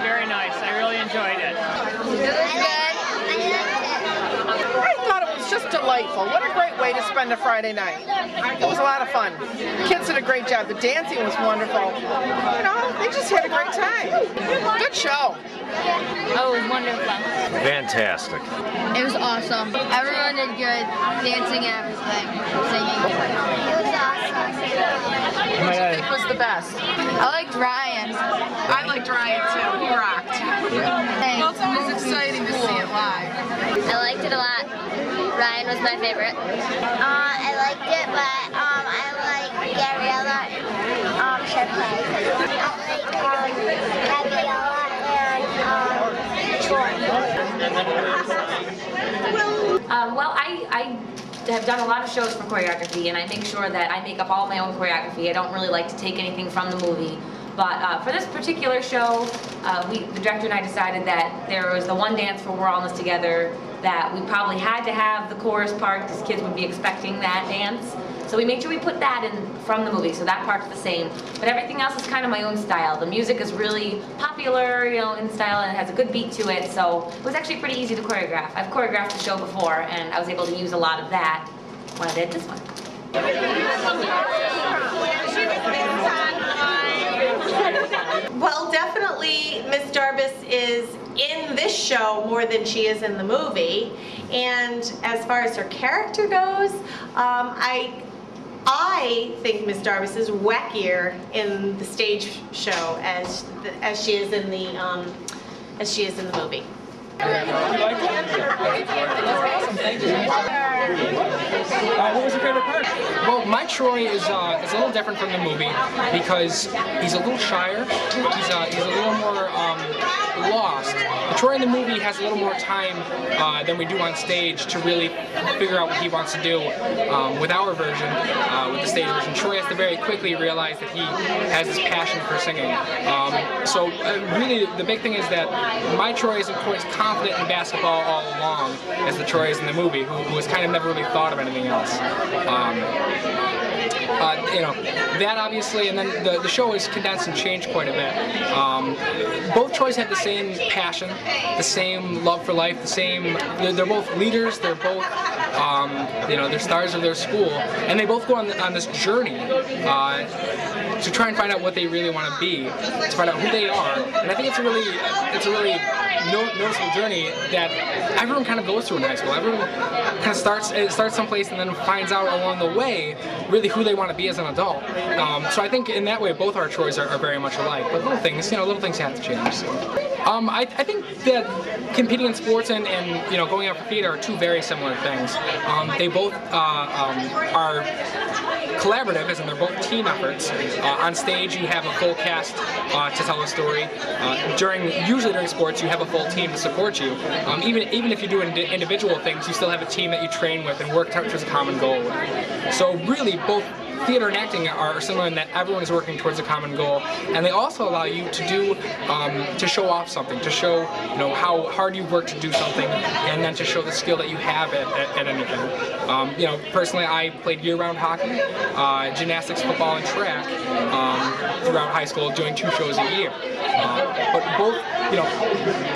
Very nice. I really enjoyed it. I thought it was just delightful. What a great way to spend a Friday night. It was a lot of fun. Kids did a great job. The dancing was wonderful. You know, they just had a great time. Good show. Oh, it was wonderful. Fantastic. It was awesome. Everyone did good, dancing and everything, singing. It was awesome. What do you think was the best? I liked Ryan. I liked Ryan too. He rocked. Well, it's always exciting to see it live. I liked it a lot. Ryan was my favorite. I liked it, but I like Gabriella and Sharpay. I like Gabriella and Troy. Well, I have done a lot of shows for choreography, and I make sure that I make up all my own choreography. I don't really like to take anything from the movie. But for this particular show, the director and I decided that there was the one dance for We're All in This Together that we probably had to have the chorus part because kids would be expecting that dance. So we made sure we put that in from the movie, so that part's the same. But everything else is kind of my own style. The music is really popular, you know, in style, and it has a good beat to it, so it was actually pretty easy to choreograph. I've choreographed the show before, and I was able to use a lot of that when I did this one. Well, definitely Miss Darbus is in this show more than she is in the movie, and as far as her character goes, I think Miss Darbus is wackier in the stage show as she is in the movie. What was your favorite part? Well, my Troy is a little different from the movie because he's a little shyer. He's a little more lost. Troy in the movie has a little more time than we do on stage to really figure out what he wants to do. With our version, with the stage version, Troy has to very quickly realize that he has this passion for singing. So really, the big thing is that my Troy isn't quite as confident in basketball all along as the Troy is in the movie, who has kind of never really thought of anything else. You know, that obviously, and then the show is condensed and changed quite a bit. Both Troys have the same passion, the same love for life, the same, they're both leaders, they're both, you know, they're stars of their school, and they both go on this journey to try and find out what they really want to be, to find out who they are, and I think it's a really noticeable journey that everyone kind of goes through in high school. Everyone kind of starts someplace and then finds out along the way really who they want to be as an adult. So I think in that way both our Troys are very much alike. But little things, you know, little things have to change. So. I think that competing in sports and you know, going out for theater are two very similar things. They both are collaborative, as in they're both team efforts. On stage you have a full cast to tell a story. Usually during sports you have a full team to support you. Even if you do individual things, you still have a team that you train with and work towards a common goal with. So really both theater and acting are similar in that everyone is working towards a common goal, and they also allow you to do, to show off something, to show, you know, how hard you work to do something, and then to show the skill that you have at anything. You know, personally, I played year-round hockey, gymnastics, football, and track throughout high school, doing 2 shows a year. But both, you know,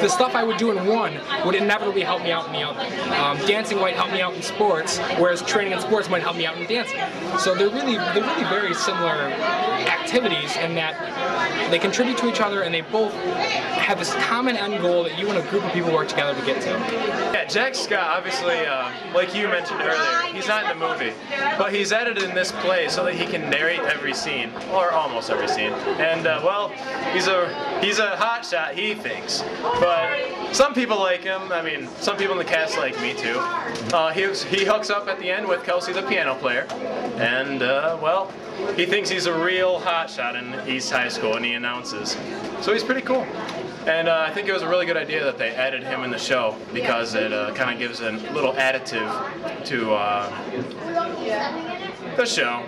the stuff I would do in one would inevitably help me out in the other. Dancing might help me out in sports, whereas training in sports might help me out in dancing. So they're really very similar activities in that they contribute to each other and they both have this common end goal that you and a group of people work together to get to. Yeah, Jack Scott, obviously, like you mentioned earlier, he's not in the movie, but he's edited in this play so that he can narrate every scene, or almost every scene. And well, he's a hot shot, he thinks, but some people like him. I mean, some people in the cast like me too. He hooks up at the end with Kelsey, the piano player, and well, he thinks he's a real hotshot in East High School, and he announces. So he's pretty cool. And I think it was a really good idea that they added him in the show because it kind of gives a little additive to the show.